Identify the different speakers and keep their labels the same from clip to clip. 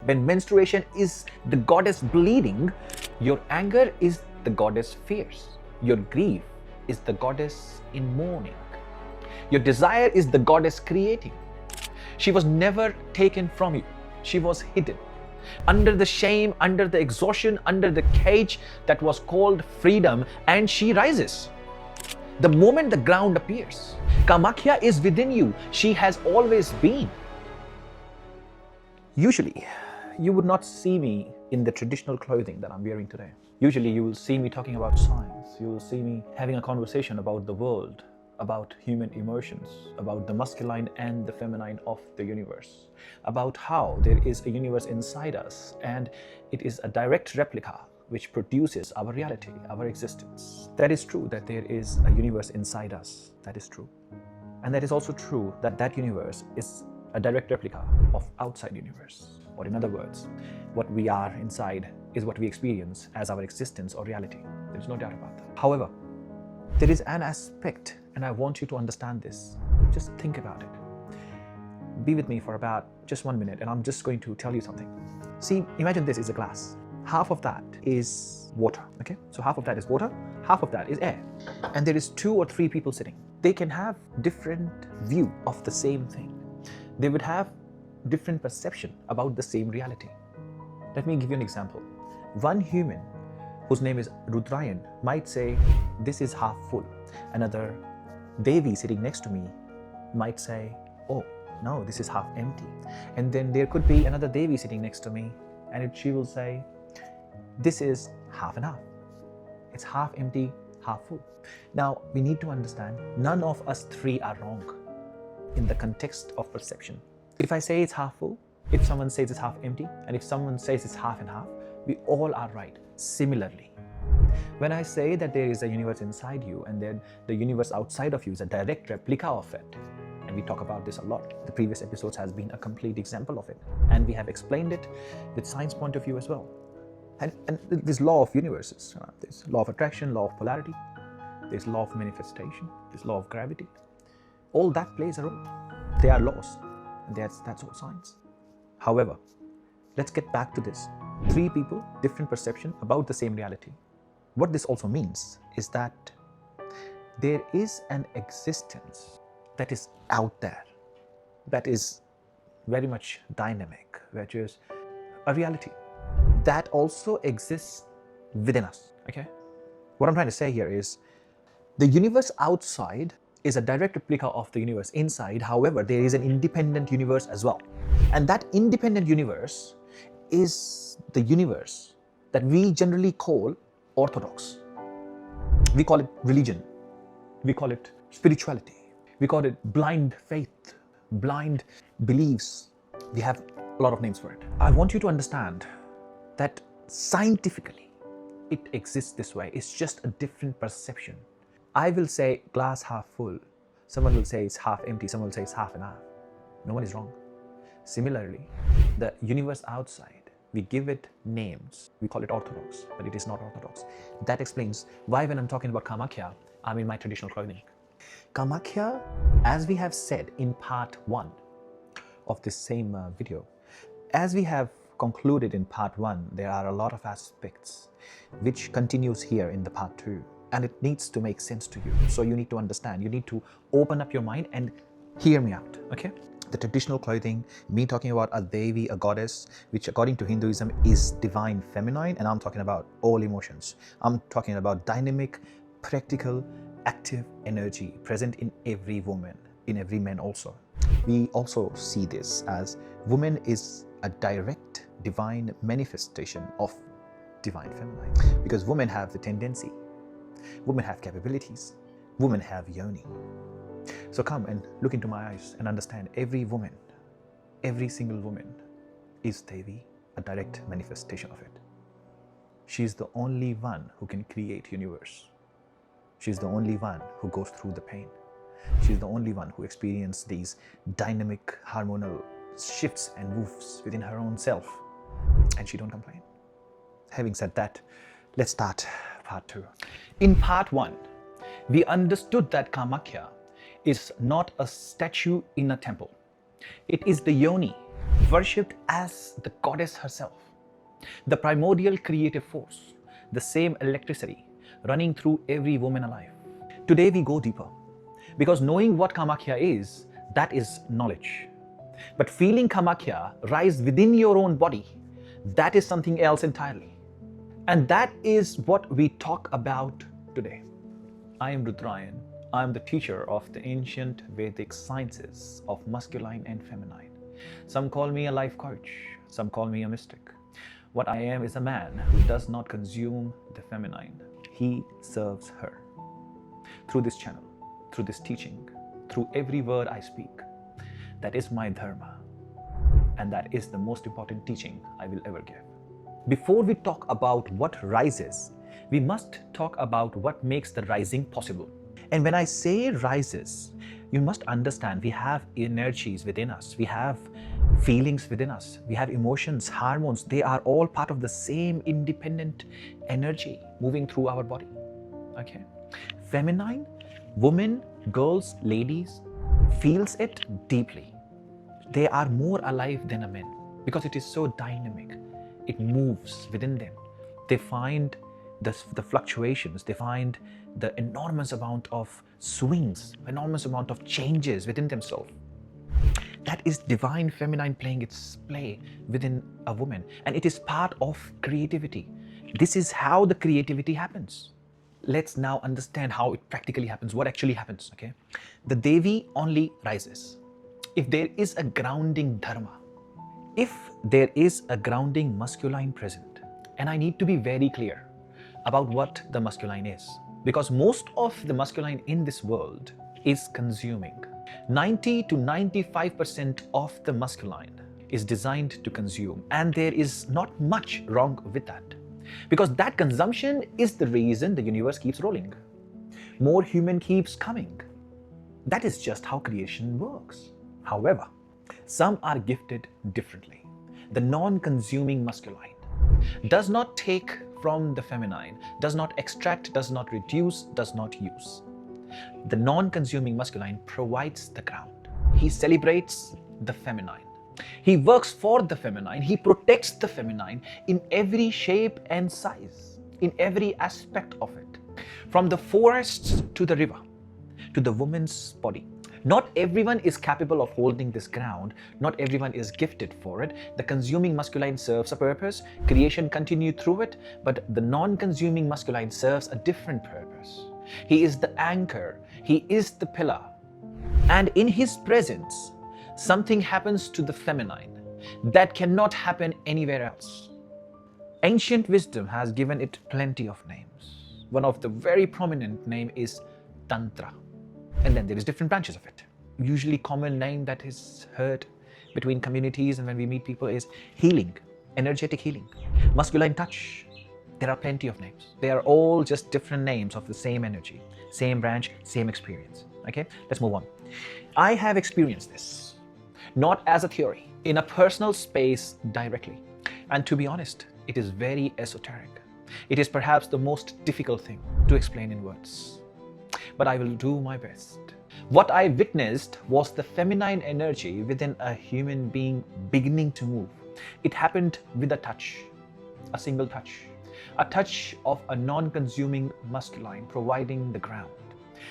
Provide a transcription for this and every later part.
Speaker 1: When menstruation is the goddess bleeding, your anger is the goddess fierce. Your grief is the goddess in mourning. Your desire is the goddess creating. She was never taken from you. She was hidden. Under the shame, under the exhaustion, under the cage that was called freedom, and she rises. The moment the ground appears, Kamakhya is within you. She has always been. Usually, you would not see me in the traditional clothing that I'm wearing today. Usually, you will see me talking about science. You will see me having a conversation about the world, about human emotions, about the masculine and the feminine of the universe, about how there is a universe inside us and it is a direct replica which produces our reality, our existence. That is true that there is a universe inside us. That is true. And that is also true that that universe is a direct replica of outside universe. Or in other words, what we are inside is what we experience as our existence or reality. There's no doubt about that. However, there is an aspect, and I want you to understand this. Just think about it. Be with me for about just 1 minute, and I'm just going to tell you something. See, imagine this is a glass. Half of that is water, okay? So half of that is water, half of that is air. And there is 2 or 3 people sitting. They can have different view of the same thing. They would have different perception about the same reality. Let me give you an example. One human whose name is Rudrayan might say, this is half full. Another Devi sitting next to me might say, oh, no, this is half empty. And then there could be another Devi sitting next to me and she will say, this is half and half. It's half empty, half full. Now, we need to understand, none of us 3 are wrong in the context of perception. If I say it's half full, if someone says it's half empty, and if someone says it's half and half, we all are right. Similarly, when I say that there is a universe inside you and then the universe outside of you is a direct replica of it, and we talk about this a lot. The previous episodes has been a complete example of it, and we have explained it with science point of view as well. And this law of universes, this law of attraction, law of polarity, this law of manifestation, this law of gravity, all that plays a role. They are laws, and that's all science. However, let's get back to this. 3 people, different perception about the same reality. What this also means is that there is an existence that is out there, that is very much dynamic, which is a reality that also exists within us, okay? What I'm trying to say here is the universe outside is a direct replica of the universe inside. However, there is an independent universe as well. And that independent universe is the universe that we generally call orthodox. We call it religion. We call it spirituality. We call it blind faith, blind beliefs. We have a lot of names for it. I want you to understand that scientifically it exists this way. It's just a different perception. I will say glass half full. Someone will say it's half empty. Someone will say it's half and half. No one is wrong. Similarly, the universe outside, we give it names. We call it orthodox, but it is not orthodox. That explains why when I'm talking about Kamakhya, I'm in my traditional clothing. Kamakhya, as we have said in part 1 of this same video, as we have concluded in part 1, there are a lot of aspects which continues here in the part 2. And it needs to make sense to you. So you need to understand, you need to open up your mind and hear me out, okay? The traditional clothing, me talking about a Devi, a goddess, which according to Hinduism is divine feminine, and I'm talking about all emotions. I'm talking about dynamic, practical, active energy present in every woman, in every man also. We also see this as woman is a direct divine manifestation of divine feminine, because women have the tendency, women have capabilities, women have Yoni. So come and look into my eyes and understand, every woman, every single woman is Devi, a direct manifestation of it. She's the only one who can create universe. She's the only one who goes through the pain. She's the only one who experiences these dynamic hormonal shifts and moves within her own self, and she don't complain. Having said that, let's start part 2. In part 1, we understood that Kamakhya is not a statue in a temple. It is the Yoni, worshipped as the goddess herself, the primordial creative force, the same electricity running through every woman alive. Today we go deeper, because knowing what Kamakhya is, that is knowledge. But feeling Kamakhya rise within your own body, that is something else entirely. And that is what we talk about today. I am Rudrayan. I am the teacher of the ancient Vedic sciences of masculine and feminine. Some call me a life coach, some call me a mystic. What I am is a man who does not consume the feminine. He serves her. Through this channel, through this teaching, through every word I speak, that is my dharma. And that is the most important teaching I will ever give. Before we talk about what rises, we must talk about what makes the rising possible. And when I say rises, you must understand we have energies within us, we have feelings within us, we have emotions, hormones. They are all part of the same independent energy moving through our body. Okay? Feminine, women, girls, ladies, feels it deeply. They are more alive than a man because it is so dynamic. It moves within them. They find the fluctuations, they find the enormous amount of swings, enormous amount of changes within themselves. That is divine feminine playing its play within a woman, and it is part of creativity. This is how the creativity happens. Let's now understand how it practically happens, what actually happens, okay? The Devi only rises if there is a grounding dharma, if there is a grounding masculine present. And I need to be very clear about what the masculine is, because most of the masculine in this world is consuming. 90 to 95% of the masculine is designed to consume, and there is not much wrong with that, because that consumption is the reason the universe keeps rolling. More human keeps coming. That is just how creation works. However, some are gifted differently. The non-consuming masculine does not take from the feminine, does not extract, does not reduce, does not use. The non-consuming masculine provides the ground. He celebrates the feminine. He works for the feminine. He protects the feminine in every shape and size, in every aspect of it. From the forests to the river, to the woman's body. Not everyone is capable of holding this ground. Not everyone is gifted for it. The consuming masculine serves a purpose. Creation continued through it, but the non-consuming masculine serves a different purpose. He is the anchor. He is the pillar. And in his presence, something happens to the feminine that cannot happen anywhere else. Ancient wisdom has given it plenty of names. One of the very prominent name is Tantra. And then there is different branches of it. Usually common name that is heard between communities and when we meet people is healing, energetic healing, masculine touch. There are plenty of names. They are all just different names of the same energy, same branch, same experience. Okay, let's move on. I have experienced this, not as a theory, in a personal space directly. And to be honest, it is very esoteric. It is perhaps the most difficult thing to explain in words. But I will do my best. What I witnessed was the feminine energy within a human being beginning to move. It happened with a touch, a single touch, a touch of a non-consuming masculine providing the ground.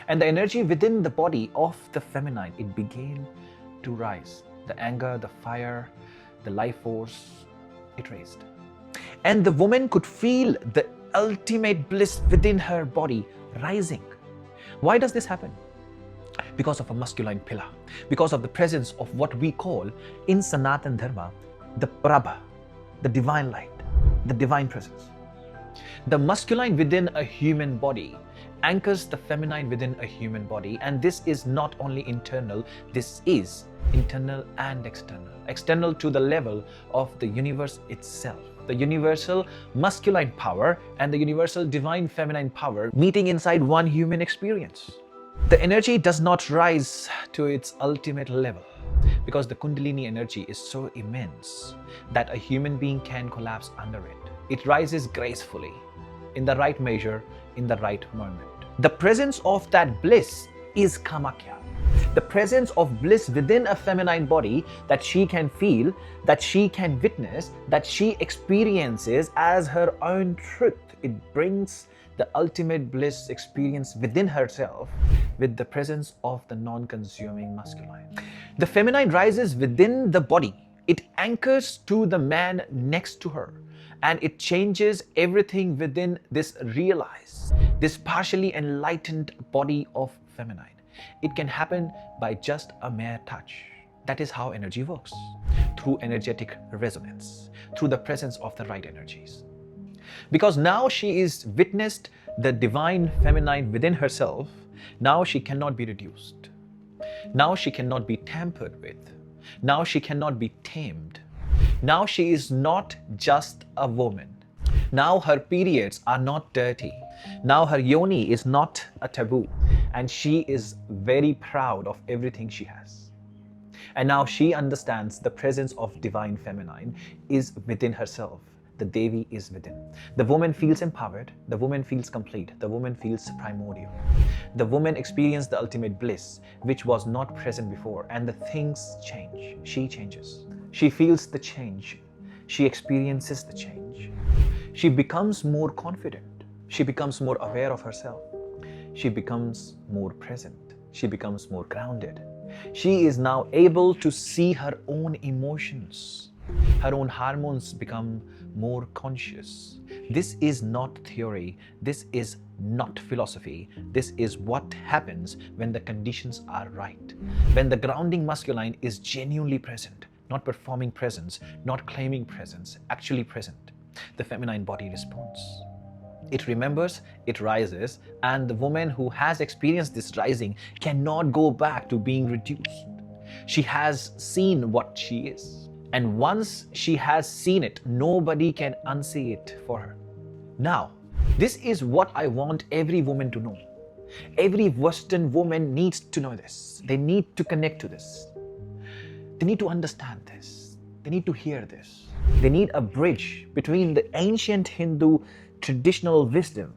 Speaker 1: And the energy within the body of the feminine, it began to rise. The anger, the fire, the life force, it raised. And the woman could feel the ultimate bliss within her body rising. Why does this happen? Because of a masculine pillar, because of the presence of what we call in Sanatan Dharma, the Prabha, the divine light, the divine presence. The masculine within a human body anchors the feminine within a human body, and this is not only internal, this is internal and external. External to the level of the universe itself. The universal masculine power and the universal divine feminine power meeting inside one human experience. The energy does not rise to its ultimate level because the Kundalini energy is so immense that a human being can collapse under it. It rises gracefully, in the right measure, in the right moment. The presence of that bliss is Kamakhya. the presence of bliss within a feminine body that she can feel, that she can witness, that she experiences as her own truth. It brings the ultimate bliss experience within herself with the presence of the non-consuming masculine. The feminine rises within the body. It anchors to the man next to her, and it changes everything within this realized, this partially enlightened body of feminine. It can happen by just a mere touch. That is how energy works, through energetic resonance, through the presence of the right energies. Because now she is witnessed the divine feminine within herself, now she cannot be reduced. Now she cannot be tampered with. Now she cannot be tamed. Now she is not just a woman. Now her periods are not dirty. Now her yoni is not a taboo. And she is very proud of everything she has. And now she understands the presence of divine feminine is within herself. The Devi is within. The woman feels empowered. The woman feels complete. The woman feels primordial. The woman experiences the ultimate bliss, which was not present before. And the things change. She changes. She feels the change. She experiences the change. She becomes more confident. She becomes more aware of herself. She becomes more present. She becomes more grounded. She is now able to see her own emotions. Her own hormones become more conscious. This is not theory. This is not philosophy. This is what happens when the conditions are right. When the grounding masculine is genuinely present, not performing presence, not claiming presence, actually present, the feminine body responds. It remembers, it rises, and the woman who has experienced this rising cannot go back to being reduced. She has seen what she is. And once she has seen it, nobody can unsee it for her. Now, this is what I want every woman to know. Every Western woman needs to know this. They need to connect to this. They need to understand this. They need to hear this. They need a bridge between the ancient Hindu traditional wisdom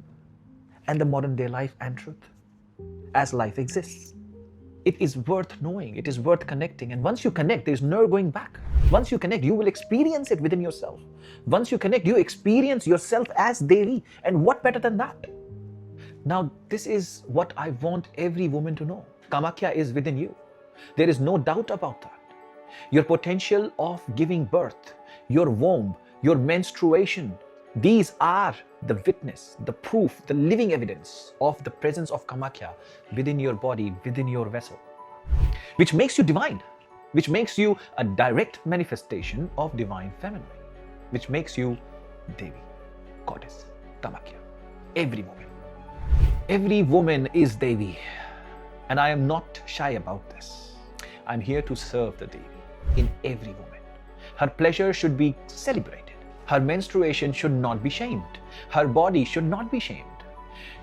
Speaker 1: and the modern day life and truth as life exists. It is worth knowing, it is worth connecting, and once you connect, there is no going back. Once you connect, you will experience it within yourself. Once you connect, you experience yourself as Devi, and what better than that? Now, this is what I want every woman to know. Kamakhya is within you. There is no doubt about that. Your potential of giving birth, your womb, your menstruation, these are the witness, the proof, the living evidence of the presence of Kamakhya within your body, within your vessel, which makes you divine, which makes you a direct manifestation of divine feminine, which makes you Devi, goddess, Kamakhya. Every woman. Every woman is Devi, and I am not shy about this. I'm here to serve the Devi in every woman. Her pleasure should be celebrated. Her menstruation should not be shamed. Her body should not be shamed.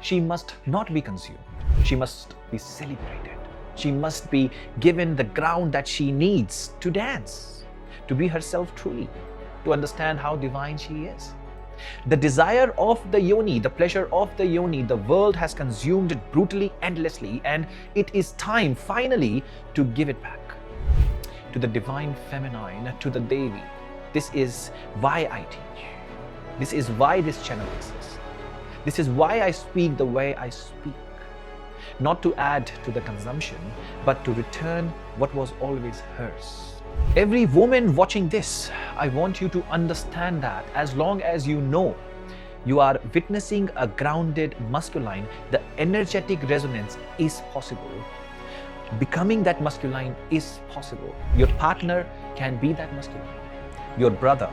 Speaker 1: She must not be consumed. She must be celebrated. She must be given the ground that she needs to dance, to be herself truly, to understand how divine she is. The desire of the yoni, the pleasure of the yoni, the world has consumed it brutally, endlessly, and it is time finally to give it back to the divine feminine, to the Devi. This is why I teach. This is why this channel exists. This is why I speak the way I speak. Not to add to the consumption, but to return what was always hers. Every woman watching this, I want you to understand that as long as you know you are witnessing a grounded masculine, the energetic resonance is possible. Becoming that masculine is possible. Your partner can be that masculine. Your brother,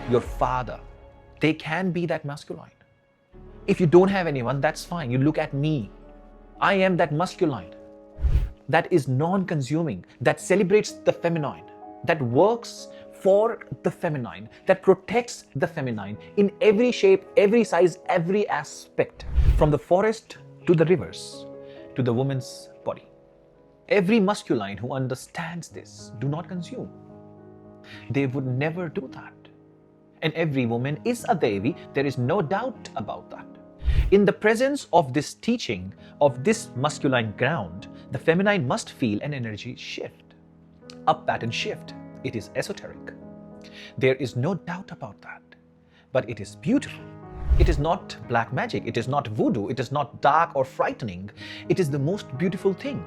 Speaker 1: your father, they can be that masculine. If you don't have anyone, that's fine. You look at me. I am that masculine that is non-consuming, that celebrates the feminine, that works for the feminine, that protects the feminine in every shape, every size, every aspect, from the forest to the rivers, to the woman's body. Every masculine who understands this, do not consume. They would never do that. And every woman is a Devi, there is no doubt about that. In the presence of this teaching, of this masculine ground, The feminine must feel an energy shift, a pattern shift. It is esoteric. There is no doubt about that. But it is beautiful. It is not black magic. It is not voodoo. It is not dark or frightening. It is the most beautiful thing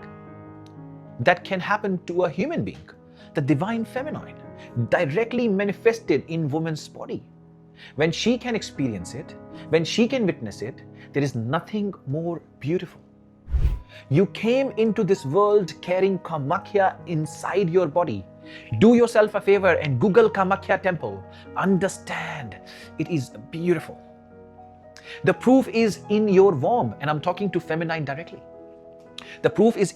Speaker 1: that can happen to a human being. The divine feminine, directly manifested in woman's body. When she can experience it, when she can witness it, there is nothing more beautiful. You came into this world carrying Kamakhya inside your body. Do yourself a favor and Google Kamakhya temple. Understand, it is beautiful. The proof is in your womb, and I'm talking to feminine directly. The proof is